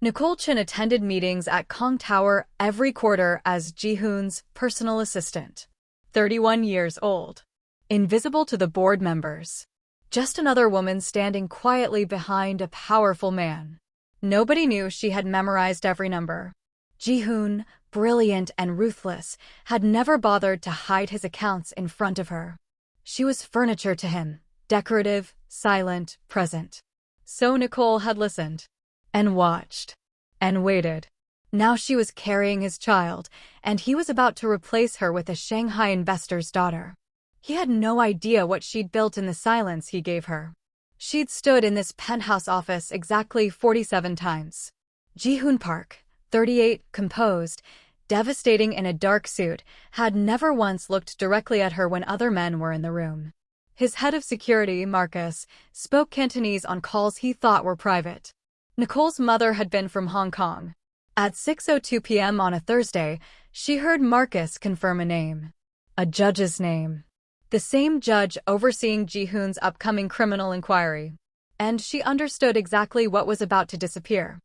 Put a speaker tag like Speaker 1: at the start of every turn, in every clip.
Speaker 1: Nicole Chin attended meetings at Kong Tower every quarter as Ji-hoon's personal assistant. 31 years old. Invisible to the board members. Just another woman standing quietly behind a powerful man. Nobody knew she had memorized every number. Ji-hoon, brilliant and ruthless, had never bothered to hide his accounts in front of her. She was furniture to him, decorative, silent, present. So Nicole had listened. And watched. And waited. Now she was carrying his child, and he was about to replace her with a Shanghai investor's daughter. He had no idea what she'd built in the silence he gave her. She'd stood in this penthouse office exactly 47 times. Ji-hoon Park, 38, composed, devastating in a dark suit, had never once looked directly at her when other men were in the room. His head of security, Marcus, spoke Cantonese on calls he thought were private. Nicole's mother had been from Hong Kong. At 6:02 p.m. on a Thursday, she heard Marcus confirm a name. A judge's name. The same judge overseeing Ji-hoon's upcoming criminal inquiry. And she understood exactly what was about to disappear.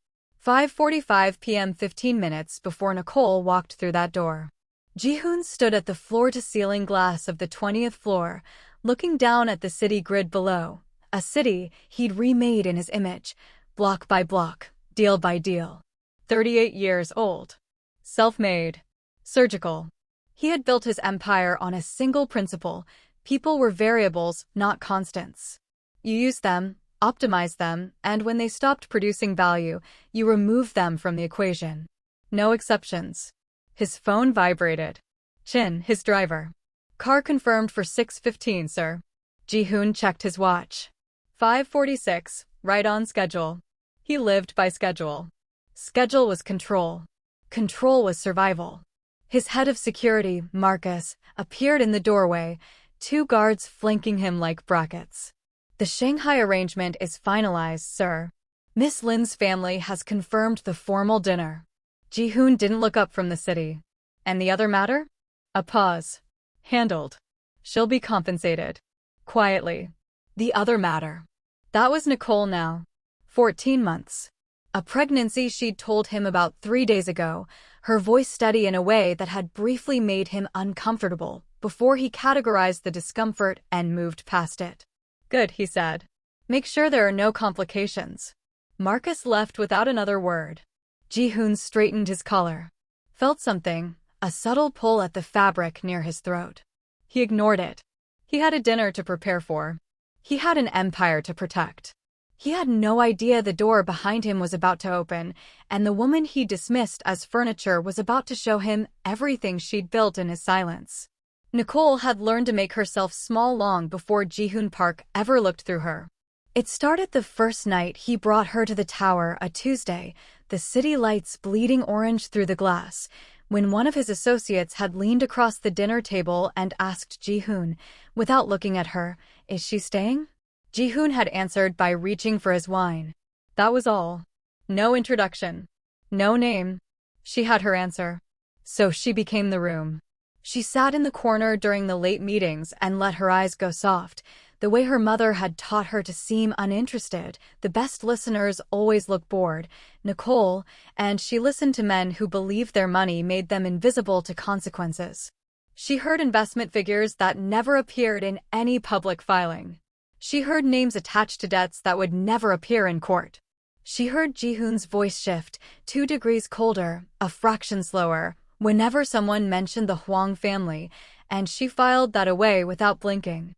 Speaker 1: 5:45 p.m. 15 minutes before Nicole walked through that door. Ji-hoon stood at the floor-to-ceiling glass of the 20th floor, looking down at the city grid below, a city he'd remade in his image, block by block, deal by deal. 38 years old. Self-made. Surgical. He had built his empire on a single principle: people were variables, not constants. You use them, optimize them, and when they stopped producing value, you remove them from the equation. No exceptions. His phone vibrated. Chin, his driver. Car confirmed for 6:15, sir. Ji-hoon checked his watch. 5:46, right on schedule. He lived by schedule. Schedule was control. Control was survival. His head of security, Marcus, appeared in the doorway, 2 guards flanking him like brackets. The Shanghai arrangement is finalized, sir. Miss Lin's family has confirmed the formal dinner. Ji-hoon didn't look up from the city. And the other matter? A pause. Handled. She'll be compensated. Quietly. The other matter. That was Nicole now. 14 months. A pregnancy she'd told him about 3 days ago, her voice steady in a way that had briefly made him uncomfortable before he categorized the discomfort and moved past it. Good, he said. Make sure there are no complications. Marcus left without another word. Ji-hoon straightened his collar. Felt something, a subtle pull at the fabric near his throat. He ignored it. He had a dinner to prepare for. He had an empire to protect. He had no idea the door behind him was about to open, and the woman he dismissed as furniture was about to show him everything she'd built in his silence. Nicole had learned to make herself small long before Ji-hoon Park ever looked through her. It started the first night he brought her to the tower, a Tuesday, the city lights bleeding orange through the glass, when one of his associates had leaned across the dinner table and asked Ji-hoon, without looking at her, "Is she staying?" Ji-hoon had answered by reaching for his wine. That was all. No introduction. No name. She had her answer. So she became the room. She sat in the corner during the late meetings and let her eyes go soft, the way her mother had taught her to seem uninterested. The best listeners always look bored, Nicole, and she listened to men who believed their money made them invisible to consequences. She heard investment figures that never appeared in any public filing. She heard names attached to debts that would never appear in court. She heard Ji-hoon's voice shift, 2 degrees colder, a fraction slower, whenever someone mentioned the Huang family, and she filed that away without blinking.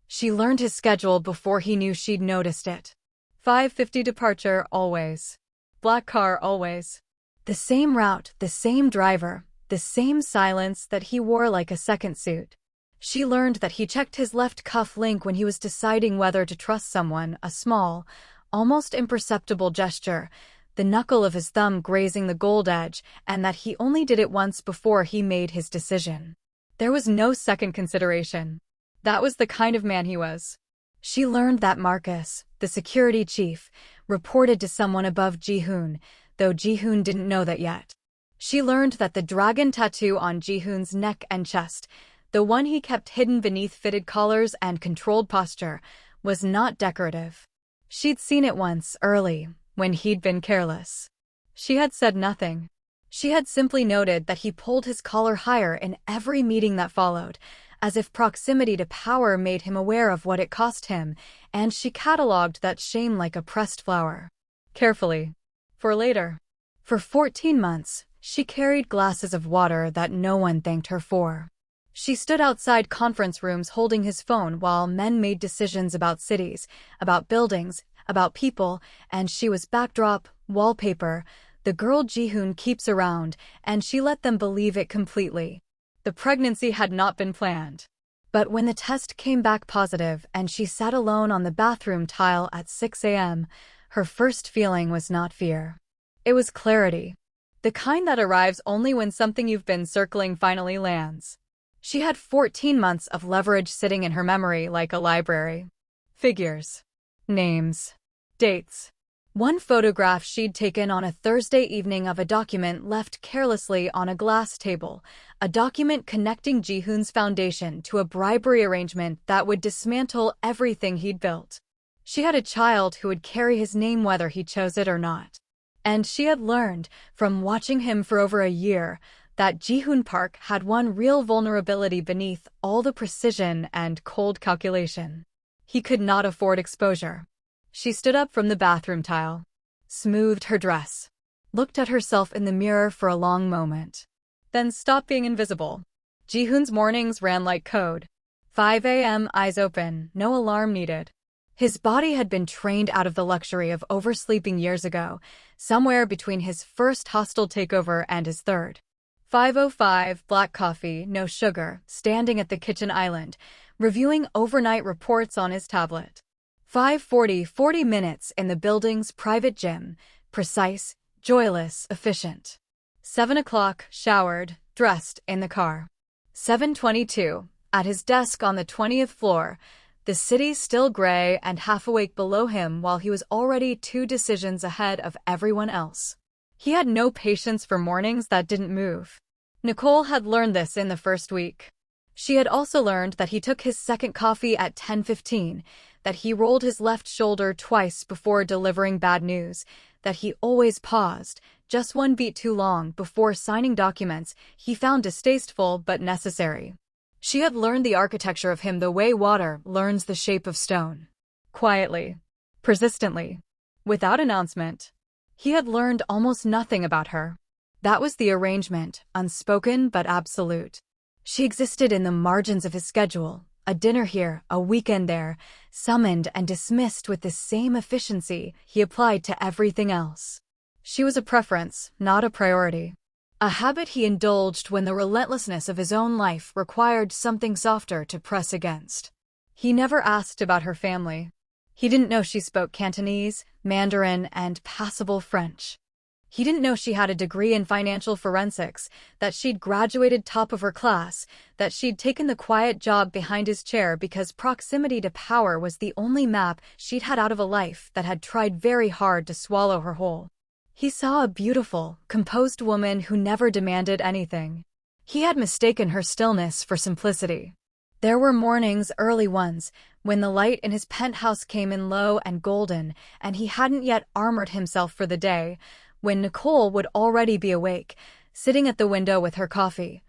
Speaker 1: She learned his schedule before he knew she'd noticed it. 5:50 departure, always. Black car, always. The same route, the same driver, the same silence that he wore like a second suit. She learned that he checked his left cuff link when he was deciding whether to trust someone, a small, almost imperceptible gesture, the knuckle of his thumb grazing the gold edge, and that he only did it once before he made his decision. There was no second consideration. That was the kind of man he was. She learned that Marcus, the security chief, reported to someone above Ji-hoon, though Ji-hoon didn't know that yet. She learned that the dragon tattoo on Ji-hoon's neck and chest, the one he kept hidden beneath fitted collars and controlled posture, was not decorative. She'd seen it once, early, when he'd been careless. She had said nothing. She had simply noted that he pulled his collar higher in every meeting that followed, as if proximity to power made him aware of what it cost him, and she catalogued that shame like a pressed flower. Carefully. For later. For 14 months, she carried glasses of water that no one thanked her for. She stood outside conference rooms holding his phone while men made decisions about cities, about buildings, about people, and she was backdrop, wallpaper, the girl Jihoon keeps around, and she let them believe it completely. The pregnancy had not been planned. But when the test came back positive and she sat alone on the bathroom tile at 6 a.m., her first feeling was not fear. It was clarity. The kind that arrives only when something you've been circling finally lands. She had 14 months of leverage sitting in her memory like a library. Figures. Names. Dates. One photograph she'd taken on a Thursday evening of a document left carelessly on a glass table, a document connecting Jihoon's foundation to a bribery arrangement that would dismantle everything he'd built. She had a child who would carry his name whether he chose it or not. And she had learned, from watching him for over a year, that Jihoon Park had one real vulnerability beneath all the precision and cold calculation. He could not afford exposure. She stood up from the bathroom tile, smoothed her dress, looked at herself in the mirror for a long moment, then stopped being invisible. Jihoon's mornings ran like code. 5 a.m., eyes open, no alarm needed. His body had been trained out of the luxury of oversleeping years ago, somewhere between his first hostile takeover and his third. 5:05, black coffee, no sugar, standing at the kitchen island, reviewing overnight reports on his tablet. 5:40, 40 minutes in the building's private gym, precise, joyless, efficient. 7 o'clock, showered, dressed, in the car. 7:22, at his desk on the 20th floor, the city still gray and half awake below him while he was already 2 decisions ahead of everyone else. He had no patience for mornings that didn't move. Nicole had learned this in the first week. She had also learned that he took his second coffee at 10:15, that he rolled his left shoulder twice before delivering bad news, that he always paused, just one beat too long, before signing documents he found distasteful but necessary. She had learned the architecture of him the way water learns the shape of stone. Quietly. Persistently. Without announcement. He had learned almost nothing about her. That was the arrangement, unspoken but absolute. She existed in the margins of his schedule, a dinner here, a weekend there, summoned and dismissed with the same efficiency he applied to everything else. She was a preference, not a priority. A habit he indulged when the relentlessness of his own life required something softer to press against. He never asked about her family. He didn't know she spoke Cantonese, Mandarin, and passable French. He didn't know she had a degree in financial forensics, that she'd graduated top of her class, that she'd taken the quiet job behind his chair because proximity to power was the only map she'd had out of a life that had tried very hard to swallow her whole. He saw a beautiful, composed woman who never demanded anything. He had mistaken her stillness for simplicity. There were mornings, early ones, when the light in his penthouse came in low and golden, and he hadn't yet armored himself for the day, when Nicole would already be awake, sitting at the window with her coffee,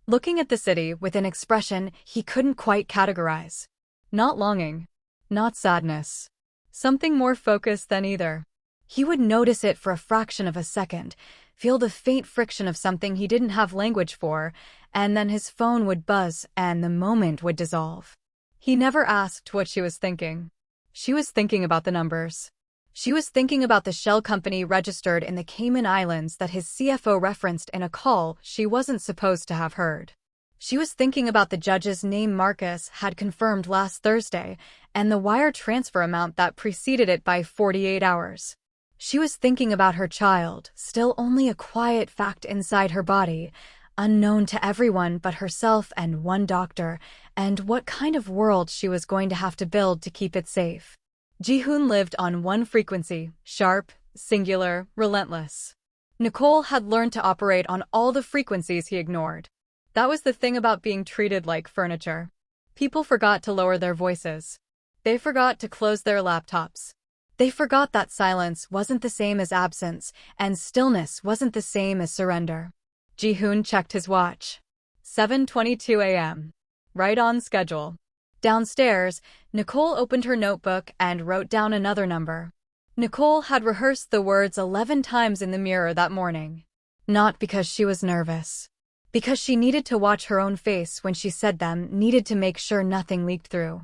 Speaker 1: looking at the city with an expression he couldn't quite categorize. Not longing. Not sadness. Something more focused than either. He would notice it for a fraction of a second, feel the faint friction of something he didn't have language for, and then his phone would buzz and the moment would dissolve. He never asked what she was thinking. She was thinking about the numbers. She was thinking about the shell company registered in the Cayman Islands that his CFO referenced in a call she wasn't supposed to have heard. She was thinking about the judge's name Marcus had confirmed last Thursday and the wire transfer amount that preceded it by 48 hours. She was thinking about her child, still only a quiet fact inside her body, unknown to everyone but herself and one doctor, and what kind of world she was going to have to build to keep it safe. Jihoon lived on one frequency, sharp, singular, relentless. Nicole had learned to operate on all the frequencies he ignored. That was the thing about being treated like furniture. People forgot to lower their voices. They forgot to close their laptops. They forgot that silence wasn't the same as absence, and stillness wasn't the same as surrender. Ji-hoon checked his watch. 7:22 a.m. Right on schedule. Downstairs, Nicole opened her notebook and wrote down another number. Nicole had rehearsed the words 11 times in the mirror that morning. Not because she was nervous. Because she needed to watch her own face when she said them, needed to make sure nothing leaked through.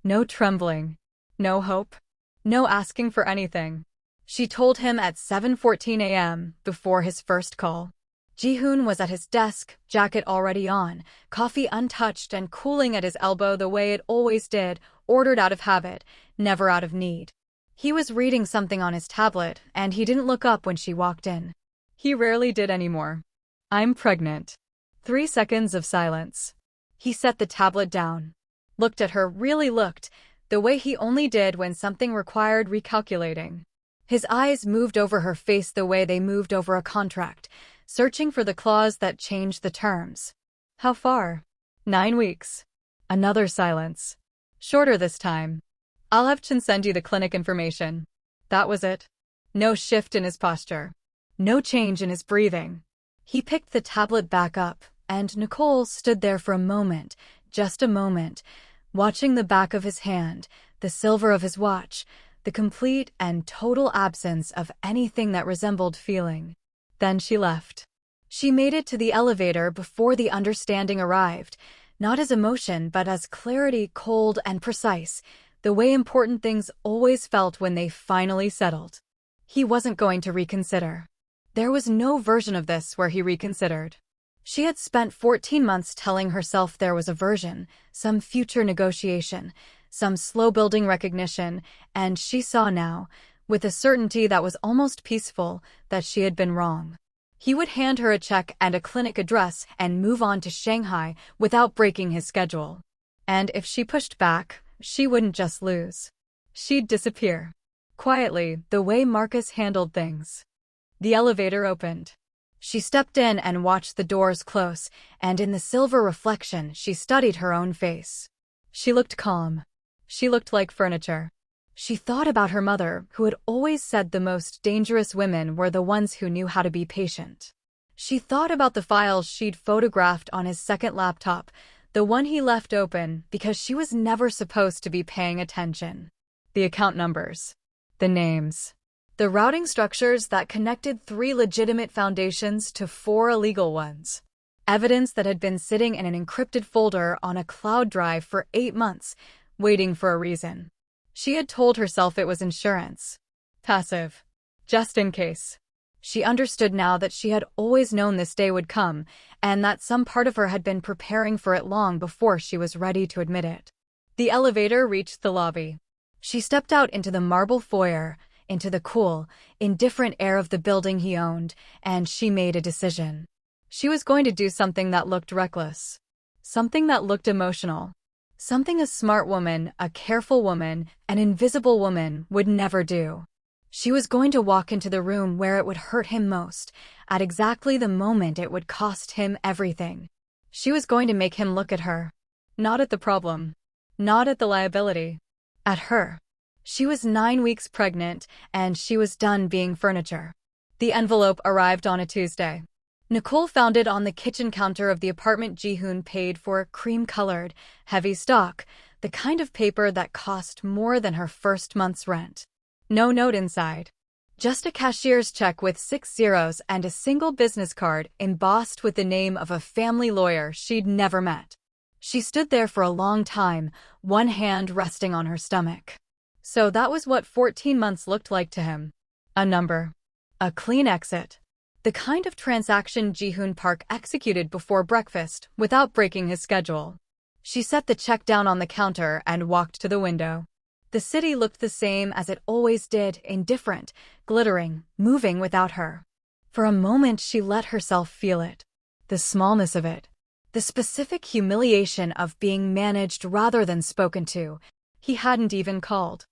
Speaker 1: No trembling. No hope. No asking for anything. She told him at 7:14 a.m. before his first call. Ji-hoon was at his desk, jacket already on, coffee untouched and cooling at his elbow the way it always did, ordered out of habit, never out of need. He was reading something on his tablet, and he didn't look up when she walked in. He rarely did anymore. "I'm pregnant." 3 seconds of silence. He set the tablet down. Looked at her, really looked, the way he only did when something required recalculating. His eyes moved over her face the way they moved over a contract, searching for the clause that changed the terms. "How far?" 9 weeks. Another silence. Shorter this time. "I'll have Chen send you the clinic information." That was it. No shift in his posture. No change in his breathing. He picked the tablet back up, and Nicole stood there for a moment, just a moment, watching the back of his hand, the silver of his watch, the complete and total absence of anything that resembled feeling. Then she left. She made it to the elevator before the understanding arrived, not as emotion but as clarity, cold and precise, the way important things always felt when they finally settled. He wasn't going to reconsider. There was no version of this where he reconsidered. She had spent 14 months telling herself there was a version, some future negotiation, some slow-building recognition, and she saw now, with a certainty that was almost peaceful, that she had been wrong. He would hand her a check and a clinic address and move on to Shanghai without breaking his schedule. And if she pushed back, she wouldn't just lose. She'd disappear. Quietly, the way Marcus handled things. The elevator opened. She stepped in and watched the doors close, and in the silver reflection, she studied her own face. She looked calm. She looked like furniture. She thought about her mother, who had always said the most dangerous women were the ones who knew how to be patient. She thought about the files she'd photographed on his second laptop, the one he left open because she was never supposed to be paying attention. The account numbers. The names. The routing structures that connected 3 legitimate foundations to 4 illegal ones. Evidence that had been sitting in an encrypted folder on a cloud drive for 8 months, waiting for a reason. She had told herself it was insurance. Passive. Just in case. She understood now that she had always known this day would come, and that some part of her had been preparing for it long before she was ready to admit it. The elevator reached the lobby. She stepped out into the marble foyer, into the cool, indifferent air of the building he owned, and she made a decision. She was going to do something that looked reckless. Something that looked emotional. Something a smart woman, a careful woman, an invisible woman would never do. She was going to walk into the room where it would hurt him most, at exactly the moment it would cost him everything. She was going to make him look at her. Not at the problem. Not at the liability. At her. She was 9 weeks pregnant, and she was done being furniture. The envelope arrived on a Tuesday. Nicole found it on the kitchen counter of the apartment Ji-hoon paid for, cream-colored, heavy stock, the kind of paper that cost more than her first month's rent. No note inside. Just a cashier's check with 6 zeros and a single business card embossed with the name of a family lawyer she'd never met. She stood there for a long time, one hand resting on her stomach. So that was what 14 months looked like to him. A number. A clean exit. The kind of transaction Ji-hoon Park executed before breakfast without breaking his schedule. She set the check down on the counter and walked to the window. The city looked the same as it always did, indifferent, glittering, moving without her. For a moment she let herself feel it. The smallness of it. The specific humiliation of being managed rather than spoken to. He hadn't even called.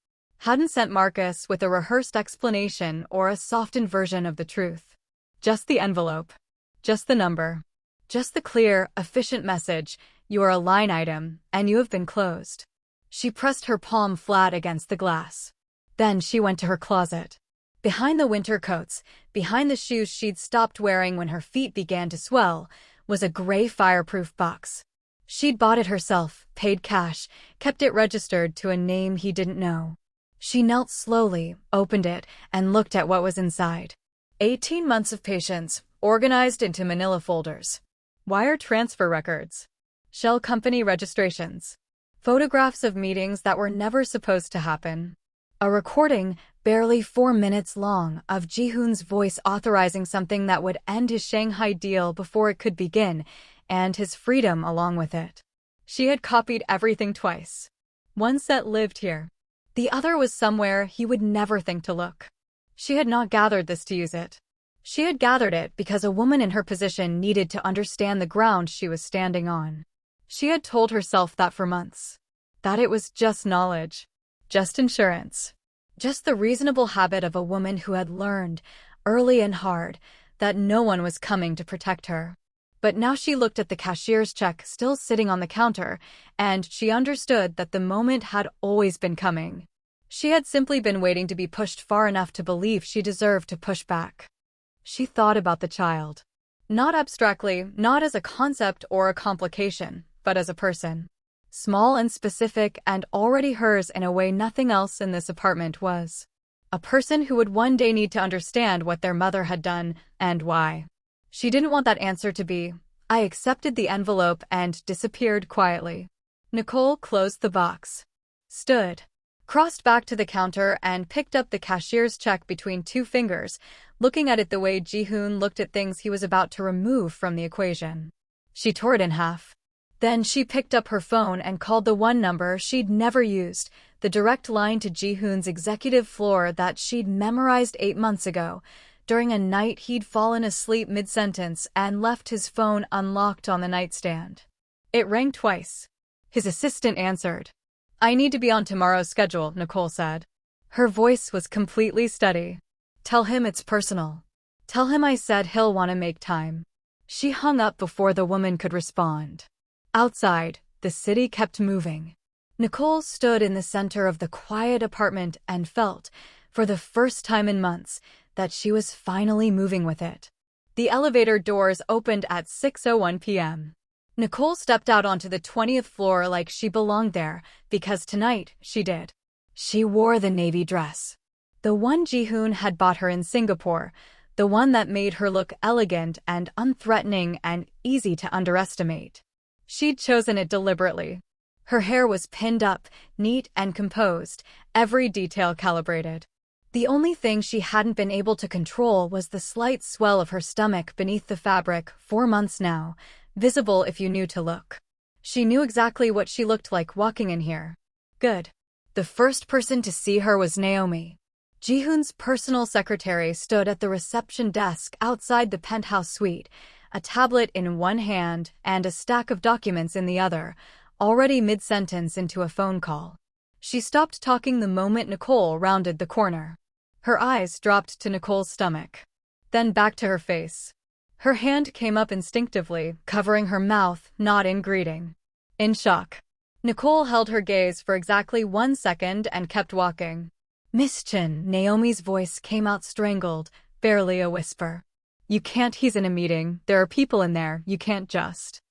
Speaker 1: Hadn't sent Marcus with a rehearsed explanation or a softened version of the truth. Just the envelope. Just the number. Just the clear, efficient message, you are a line item, and you have been closed. She pressed her palm flat against the glass. Then she went to her closet. Behind the winter coats, behind the shoes she'd stopped wearing when her feet began to swell, was a gray fireproof box. She'd bought it herself, paid cash, kept it registered to a name he didn't know. She knelt slowly, opened it, and looked at what was inside. 18 months of patience, organized into manila folders. Wire transfer records. Shell company registrations. Photographs of meetings that were never supposed to happen. A recording, barely 4 minutes long, of Ji-hoon's voice authorizing something that would end his Shanghai deal before it could begin, and his freedom along with it. She had copied everything twice. One set lived here. The other was somewhere he would never think to look. She had not gathered this to use it. She had gathered it because a woman in her position needed to understand the ground she was standing on. She had told herself that for months. That it was just knowledge. Just insurance. Just the reasonable habit of a woman who had learned, early and hard, that no one was coming to protect her. But now she looked at the cashier's check still sitting on the counter, and she understood that the moment had always been coming. She had simply been waiting to be pushed far enough to believe she deserved to push back. She thought about the child. Not abstractly, not as a concept or a complication, but as a person. Small and specific and already hers in a way nothing else in this apartment was. A person who would one day need to understand what their mother had done and why. She didn't want that answer to be, "I accepted the envelope," and disappeared quietly. Nicole closed the box. Stood. Crossed back to the counter and picked up the cashier's check between 2 fingers, looking at it the way Ji-hoon looked at things he was about to remove from the equation. She tore it in half. Then she picked up her phone and called the one number she'd never used, the direct line to Ji-hoon's executive floor that she'd memorized 8 months ago, during a night he'd fallen asleep mid-sentence and left his phone unlocked on the nightstand. It rang twice. His assistant answered. "I need to be on tomorrow's schedule," Nicole said. Her voice was completely steady. "Tell him it's personal. Tell him I said he'll want to make time." She hung up before the woman could respond. Outside, the city kept moving. Nicole stood in the center of the quiet apartment and felt, for the first time in months, that she was finally moving with it. The elevator doors opened at 6:01 p.m. Nicole stepped out onto the 20th floor like she belonged there, because tonight she did. She wore the navy dress. The one Ji-hoon had bought her in Singapore, the one that made her look elegant and unthreatening and easy to underestimate. She'd chosen it deliberately. Her hair was pinned up, neat and composed, every detail calibrated. The only thing she hadn't been able to control was the slight swell of her stomach beneath the fabric, 4 months now, visible if you knew to look. She knew exactly what she looked like walking in here. Good. The first person to see her was Naomi. Ji-hoon's personal secretary stood at the reception desk outside the penthouse suite, a tablet in one hand and a stack of documents in the other, already mid-sentence into a phone call. She stopped talking the moment Nicole rounded the corner. Her eyes dropped to Nicole's stomach, then back to her face. Her hand came up instinctively, covering her mouth, not in greeting. In shock. Nicole held her gaze for exactly 1 second and kept walking. "Miss Chin," Naomi's voice came out strangled, barely a whisper. "You can't, he's in a meeting, there are people in there, you can't just."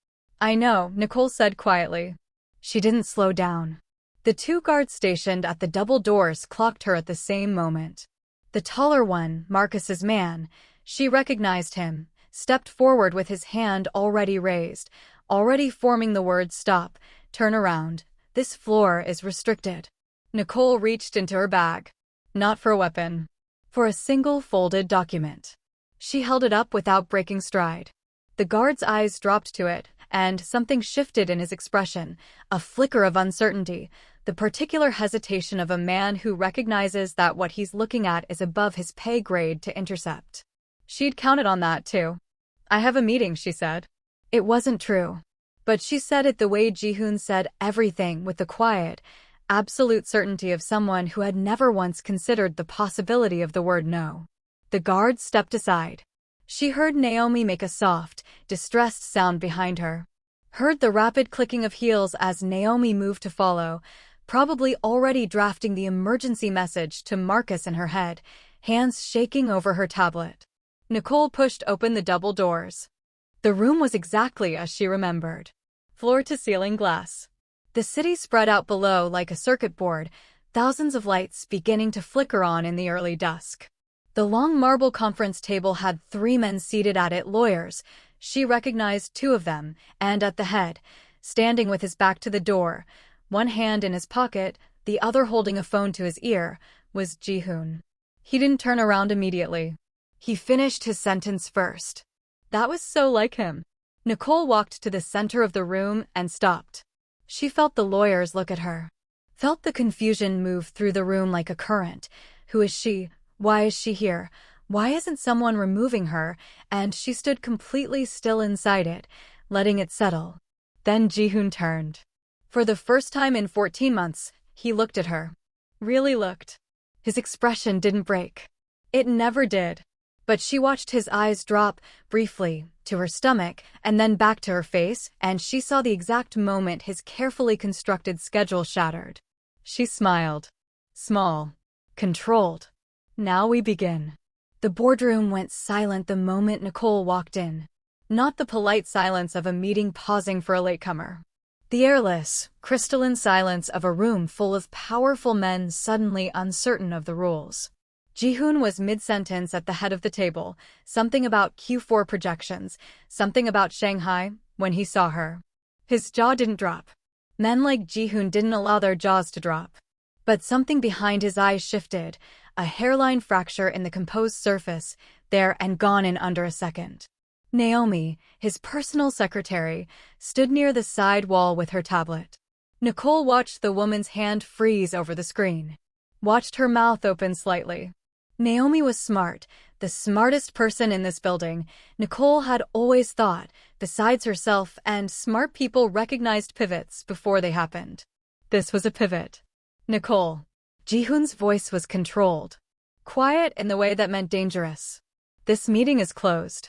Speaker 1: "I know," Nicole said quietly. She didn't slow down. The 2 guards stationed at the double doors clocked her at the same moment. The taller one, Marcus's man, she recognized him, stepped forward with his hand already raised, already forming the word stop, turn around, this floor is restricted. Nicole reached into her bag. Not for a weapon. For a single folded document. She held it up without breaking stride. The guard's eyes dropped to it, and something shifted in his expression, a flicker of uncertainty, the particular hesitation of a man who recognizes that what he's looking at is above his pay grade to intercept. She'd counted on that, too. "I have a meeting," she said. It wasn't true. But she said it the way Ji-hoon said everything, with the quiet, absolute certainty of someone who had never once considered the possibility of the word no. The guard stepped aside. She heard Naomi make a soft, distressed sound behind her. Heard the rapid clicking of heels as Naomi moved to follow, probably already drafting the emergency message to Marcus in her head, hands shaking over her tablet. Nicole pushed open the double doors. The room was exactly as she remembered. Floor-to-ceiling glass. The city spread out below like a circuit board, thousands of lights beginning to flicker on in the early dusk. The long marble conference table had 3 men seated at it, lawyers. She recognized 2 of them, and at the head, standing with his back to the door, one hand in his pocket, the other holding a phone to his ear, was Ji-hoon. He didn't turn around immediately. He finished his sentence first. That was so like him. Nicole walked to the center of the room and stopped. She felt the lawyers look at her. Felt the confusion move through the room like a current. Who is she? Why is she here? Why isn't someone removing her? And she stood completely still inside it, letting it settle. Then Ji-hoon turned. For the first time in 14 months, he looked at her. Really looked. His expression didn't break. It never did. But she watched his eyes drop, briefly, to her stomach, and then back to her face, and she saw the exact moment his carefully constructed schedule shattered. She smiled. Small. Controlled. Now we begin. The boardroom went silent the moment Nicole walked in. Not the polite silence of a meeting pausing for a latecomer. The airless, crystalline silence of a room full of powerful men suddenly uncertain of the rules. Ji-hoon was mid-sentence at the head of the table, something about Q4 projections, something about Shanghai, when he saw her. His jaw didn't drop. Men like Ji-hoon didn't allow their jaws to drop. But something behind his eyes shifted, a hairline fracture in the composed surface, there and gone in under a second. Naomi, his personal secretary, stood near the side wall with her tablet. Nicole watched the woman's hand freeze over the screen. Watched her mouth open slightly. Naomi was smart, the smartest person in this building, Nicole had always thought, besides herself, and smart people recognized pivots before they happened. This was a pivot. Nicole. Ji-hoon's voice was controlled. Quiet in the way that meant dangerous. This meeting is closed.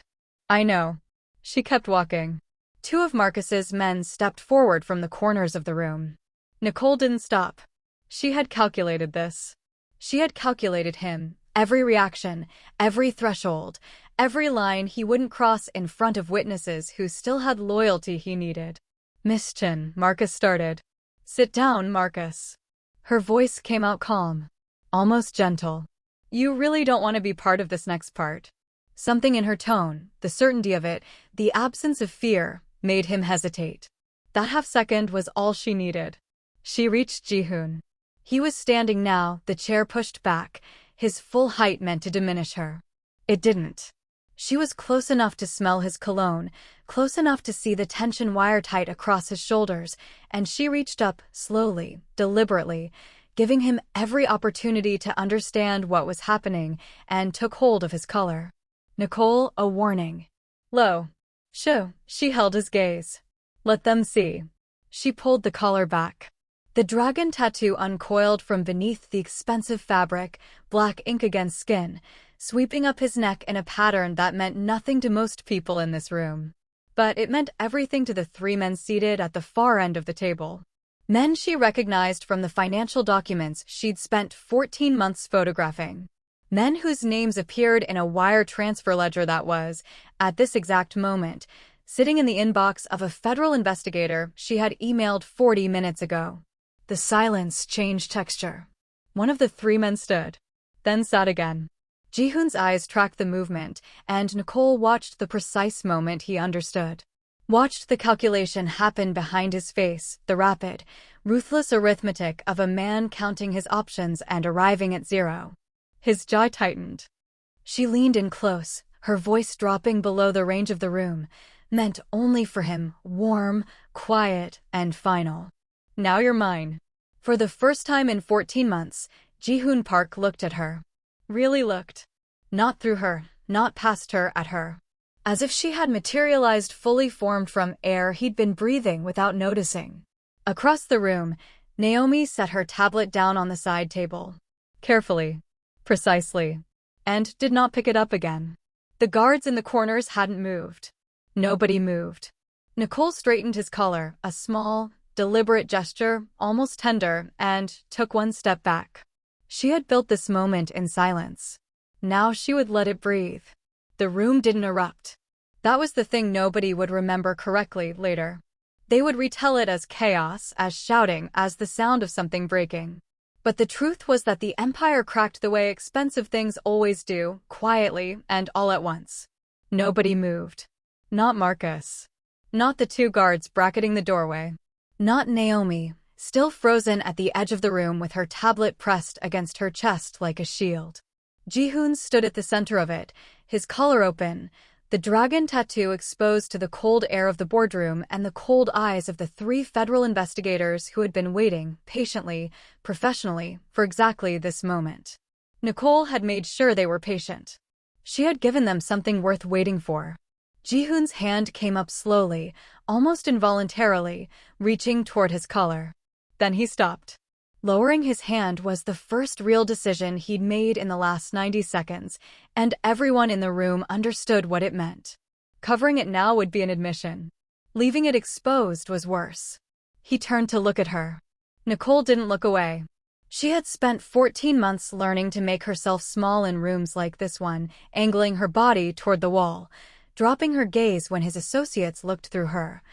Speaker 1: I know. She kept walking. 2 of Marcus's men stepped forward from the corners of the room. Nicole didn't stop. She had calculated this. She had calculated him. Every reaction, every threshold, every line he wouldn't cross in front of witnesses who still had loyalty he needed. Miss Chin, Marcus started. Sit down, Marcus. Her voice came out calm, almost gentle. You really don't want to be part of this next part. Something in her tone, the certainty of it, the absence of fear, made him hesitate. That half-second was all she needed. She reached Ji-hoon. He was standing now, the chair pushed back. His full height meant to diminish her. It didn't. She was close enough to smell his cologne, close enough to see the tension wire-tight across his shoulders, and she reached up, slowly, deliberately, giving him every opportunity to understand what was happening, and took hold of his collar. Nicole, a warning. Low. Shoo. She held his gaze. Let them see. She pulled the collar back. The dragon tattoo uncoiled from beneath the expensive fabric, black ink against skin, sweeping up his neck in a pattern that meant nothing to most people in this room. But it meant everything to the 3 men seated at the far end of the table. Men she recognized from the financial documents she'd spent 14 months photographing. Men whose names appeared in a wire transfer ledger that was, at this exact moment, sitting in the inbox of a federal investigator she had emailed 40 minutes ago. The silence changed texture. One of the 3 men stood, then sat again. Ji-hoon's eyes tracked the movement, and Nicole watched the precise moment he understood. Watched the calculation happen behind his face, the rapid, ruthless arithmetic of a man counting his options and arriving at 0. His jaw tightened. She leaned in close, her voice dropping below the range of the room, meant only for him, warm, quiet, and final. Now you're mine. For the first time in 14 months, Ji-hoon Park looked at her. Really looked. Not through her, not past her, at her. As if she had materialized fully formed from air he'd been breathing without noticing. Across the room, Naomi set her tablet down on the side table. Carefully. Precisely. And did not pick it up again. The guards in the corners hadn't moved. Nobody moved. Nicole straightened his collar, a small, deliberate gesture, almost tender, and took one step back. She had built this moment in silence. Now she would let it breathe. The room didn't erupt. That was the thing nobody would remember correctly later. They would retell it as chaos, as shouting, as the sound of something breaking. But the truth was that the Empire cracked the way expensive things always do, quietly and all at once. Nobody moved. Not Marcus. Not the two guards bracketing the doorway. Not Naomi, still frozen at the edge of the room with her tablet pressed against her chest like a shield. Ji-hoon stood at the center of it, his collar open, the dragon tattoo exposed to the cold air of the boardroom and the cold eyes of the 3 federal investigators who had been waiting, patiently, professionally, for exactly this moment. Nicole had made sure they were patient. She had given them something worth waiting for. Ji-hoon's hand came up slowly, almost involuntarily, reaching toward his collar. Then he stopped. Lowering his hand was the first real decision he'd made in the last 90 seconds, and everyone in the room understood what it meant. Covering it now would be an admission. Leaving it exposed was worse. He turned to look at her. Nicole didn't look away. She had spent 14 months learning to make herself small in rooms like this one, angling her body toward the wall, dropping her gaze when his associates looked through her,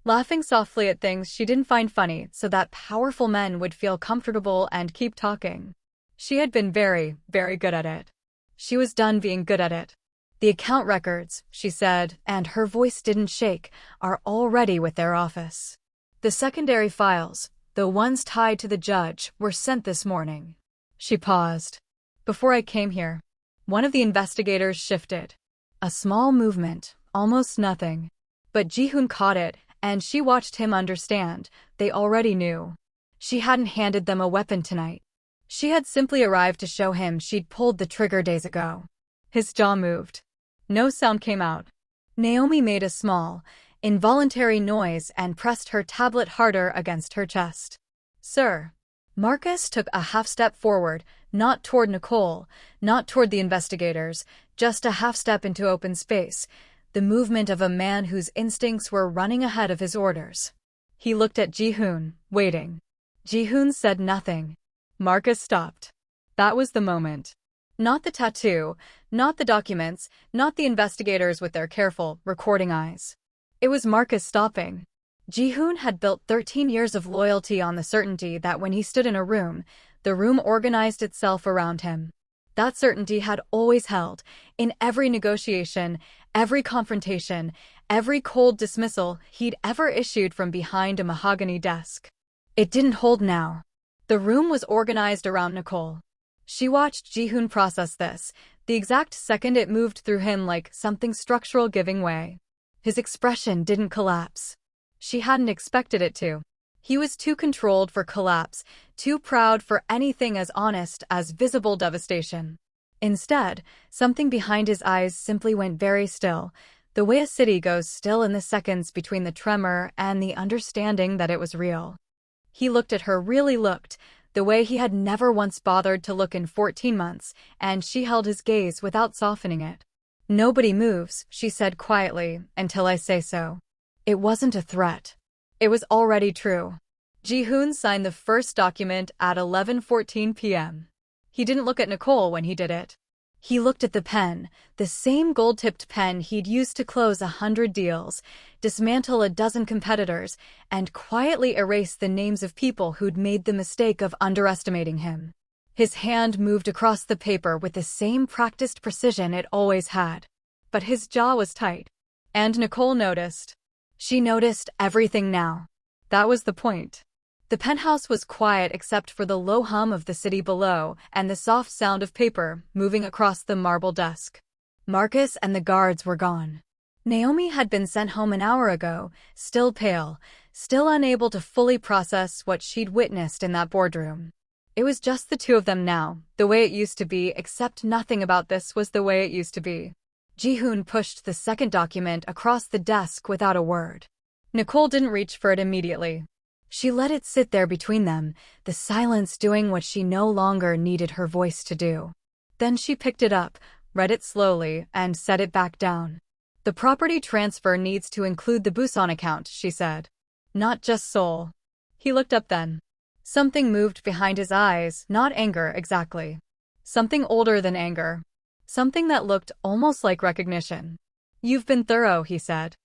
Speaker 1: laughing softly at things she didn't find funny so that powerful men would feel comfortable and keep talking. She had been very, very good at it. She was done being good at it. The account records, she said, and her voice didn't shake, are all ready with their office. The secondary files, the ones tied to the judge, were sent this morning. She paused. Before I came here, one of the investigators shifted. A small movement, almost nothing. But Ji-hoon caught it, and she watched him understand. They already knew. She hadn't handed them a weapon tonight. She had simply arrived to show him she'd pulled the trigger days ago. His jaw moved. No sound came out. Naomi made a small, involuntary noise and pressed her tablet harder against her chest. Sir. Marcus took a half step forward, not toward Nicole, not toward the investigators, just a half step into open space, the movement of a man whose instincts were running ahead of his orders. He looked at Ji-hoon, waiting. Ji-hoon said nothing. Marcus stopped. That was the moment. Not the tattoo, not the documents, not the investigators with their careful, recording eyes. It was Marcus stopping. Ji-hoon had built 13 years of loyalty on the certainty that when he stood in a room, the room organized itself around him. That certainty had always held, in every negotiation, every confrontation, every cold dismissal he'd ever issued from behind a mahogany desk. It didn't hold now. The room was organized around Nicole. She watched Ji-hoon process this, the exact second it moved through him like something structural giving way. His expression didn't collapse. She hadn't expected it to. He was too controlled for collapse, too proud for anything as honest as visible devastation. Instead, something behind his eyes simply went very still, the way a city goes still in the seconds between the tremor and the understanding that it was real. He looked at her, really looked, the way he had never once bothered to look in 14 months, and she held his gaze without softening it. Nobody moves, she said quietly, until I say so. It wasn't a threat. It was already true. Ji-hoon signed the first document at 11:14 p.m. He didn't look at Nicole when he did it. He looked at the pen, the same gold-tipped pen he'd used to close 100 deals, dismantle a dozen competitors, and quietly erase the names of people who'd made the mistake of underestimating him. His hand moved across the paper with the same practiced precision it always had. But his jaw was tight. And Nicole noticed. She noticed everything now. That was the point. The penthouse was quiet except for the low hum of the city below and the soft sound of paper moving across the marble desk. Marcus and the guards were gone. Naomi had been sent home an hour ago, still pale, still unable to fully process what she'd witnessed in that boardroom. It was just the two of them now, the way it used to be, except nothing about this was the way it used to be. Ji-hoon pushed the second document across the desk without a word. Nicole didn't reach for it immediately. She let it sit there between them, the silence doing what she no longer needed her voice to do. Then she picked it up, read it slowly, and set it back down. The property transfer needs to include the Busan account, she said. Not just Seoul. He looked up then. Something moved behind his eyes, not anger exactly. Something older than anger. Something that looked almost like recognition. "You've been thorough," he said.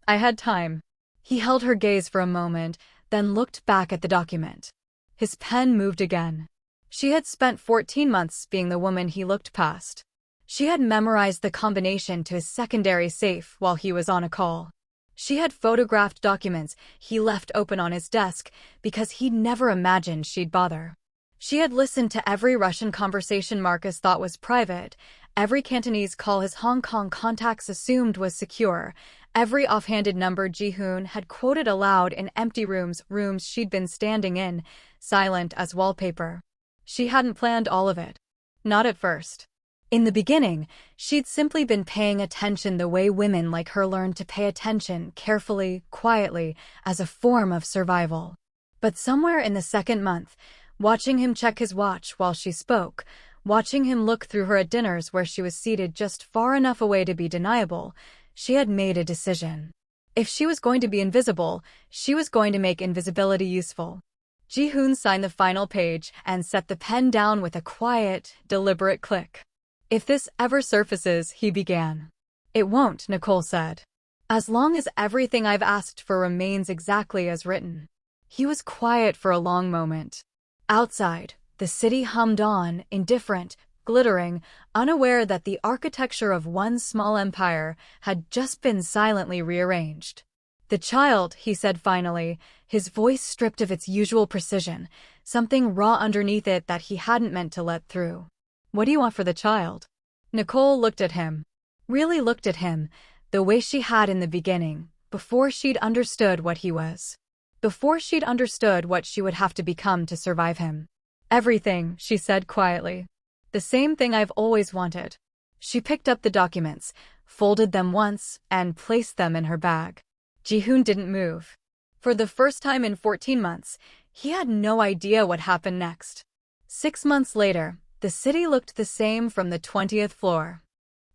Speaker 1: "I had time." He held her gaze for a moment, then looked back at the document. His pen moved again. She had spent 14 months being the woman he looked past. She had memorized the combination to his secondary safe while he was on a call. She had photographed documents he left open on his desk because he'd never imagined she'd bother. She had listened to every Russian conversation Marcus thought was private, every Cantonese call his Hong Kong contacts assumed was secure, every offhanded number Ji-hoon had quoted aloud in empty rooms she'd been standing in, silent as wallpaper. She hadn't planned all of it. Not at first. In the beginning, she'd simply been paying attention the way women like her learned to pay attention, carefully, quietly, as a form of survival. But somewhere in the second month, watching him check his watch while she spoke, watching him look through her at dinners where she was seated just far enough away to be deniable, she had made a decision. If she was going to be invisible, she was going to make invisibility useful. Ji-hoon signed the final page and set the pen down with a quiet, deliberate click. "If this ever surfaces," he began. "It won't," Nicole said. "As long as everything I've asked for remains exactly as written." He was quiet for a long moment. Outside, the city hummed on, indifferent, glittering, unaware that the architecture of one small empire had just been silently rearranged. "The child," he said finally, his voice stripped of its usual precision, something raw underneath it that he hadn't meant to let through. "What do you want for the child?" Nicole looked at him. Really looked at him, the way she had in the beginning, before she'd understood what he was. Before she'd understood what she would have to become to survive him. "Everything," she said quietly. "The same thing I've always wanted." She picked up the documents, folded them once, and placed them in her bag. Ji-hoon didn't move. For the first time in 14 months, he had no idea what happened next. 6 months later, the city looked the same from the 20th floor.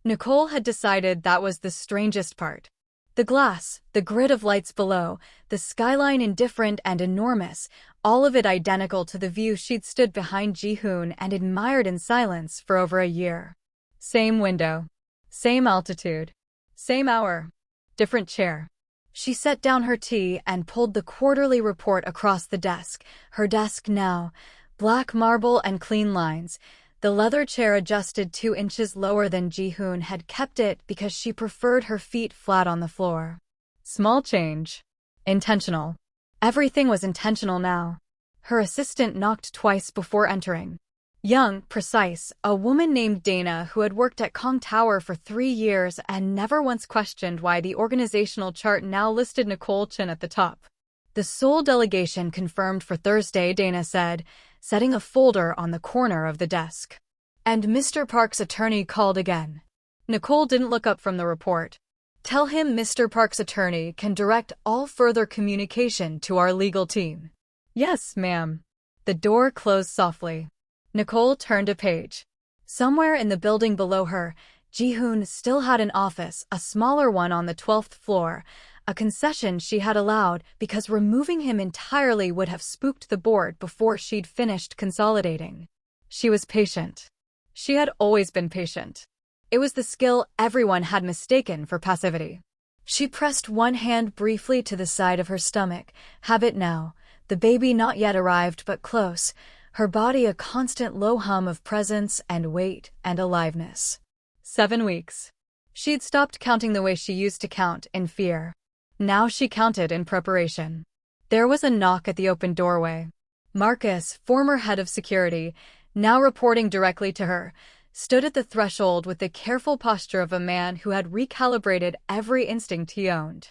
Speaker 1: Nicole had decided that was the strangest part. The glass, the grid of lights below, the skyline indifferent and enormous, all of it identical to the view she'd stood behind Ji-hoon and admired in silence for over a year. Same window. Same altitude. Same hour. Different chair. She set down her tea and pulled the quarterly report across the desk, her desk now, black marble and clean lines. The leather chair adjusted 2 inches lower than Ji-hoon had kept it because she preferred her feet flat on the floor. Small change. Intentional. Everything was intentional now. Her assistant knocked twice before entering. Young, precise, a woman named Dana who had worked at Kong Tower for 3 years and never once questioned why the organizational chart now listed Nicole Chin at the top. "The Seoul delegation confirmed for Thursday," Dana said, setting a folder on the corner of the desk. "And Mr. Park's attorney called again." Nicole didn't look up from the report. "Tell him Mr. Park's attorney can direct all further communication to our legal team." "Yes, ma'am." The door closed softly. Nicole turned a page. Somewhere in the building below her, Ji-hoon still had an office, a smaller one on the 12th floor, a concession she had allowed because removing him entirely would have spooked the board before she'd finished consolidating. She was patient. She had always been patient. It was the skill everyone had mistaken for passivity. She pressed one hand briefly to the side of her stomach, habit now, the baby not yet arrived but close, her body a constant low hum of presence and weight and aliveness. 7 weeks. She'd stopped counting the way she used to count, in fear. Now she counted in preparation. There was a knock at the open doorway. Marcus, former head of security, now reporting directly to her, stood at the threshold with the careful posture of a man who had recalibrated every instinct he owned.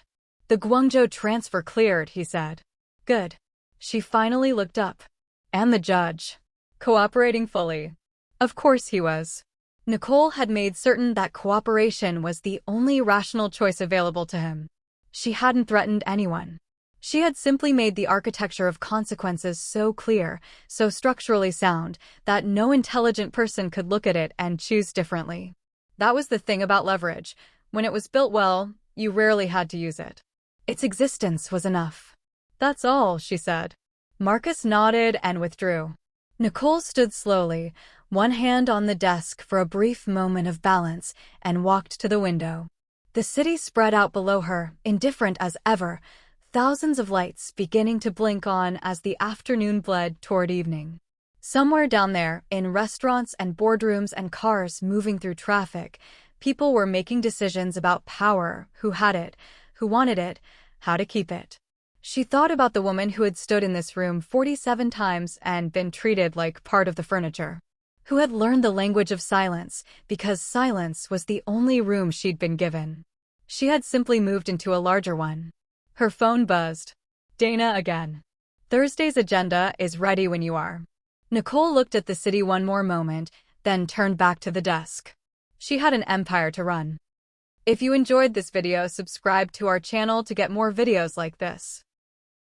Speaker 1: "The Guangzhou transfer cleared," he said. "Good." She finally looked up. And the judge. Cooperating fully. Of course he was. Nicole had made certain that cooperation was the only rational choice available to him. She hadn't threatened anyone. She had simply made the architecture of consequences so clear, so structurally sound, that no intelligent person could look at it and choose differently. That was the thing about leverage. When it was built well, you rarely had to use it. Its existence was enough. "That's all," she said. Marcus nodded and withdrew. Nicole stood slowly, one hand on the desk for a brief moment of balance, and walked to the window. The city spread out below her, indifferent as ever, thousands of lights beginning to blink on as the afternoon bled toward evening. Somewhere down there, in restaurants and boardrooms and cars moving through traffic, people were making decisions about power, who had it, who wanted it, how to keep it. She thought about the woman who had stood in this room 47 times and been treated like part of the furniture, who had learned the language of silence because silence was the only room she'd been given. She had simply moved into a larger one. Her phone buzzed. Dana again. Thursday's agenda is ready when you are. Nicole looked at the city one more moment, then turned back to the desk. She had an empire to run. If you enjoyed this video, subscribe to our channel to get more videos like this.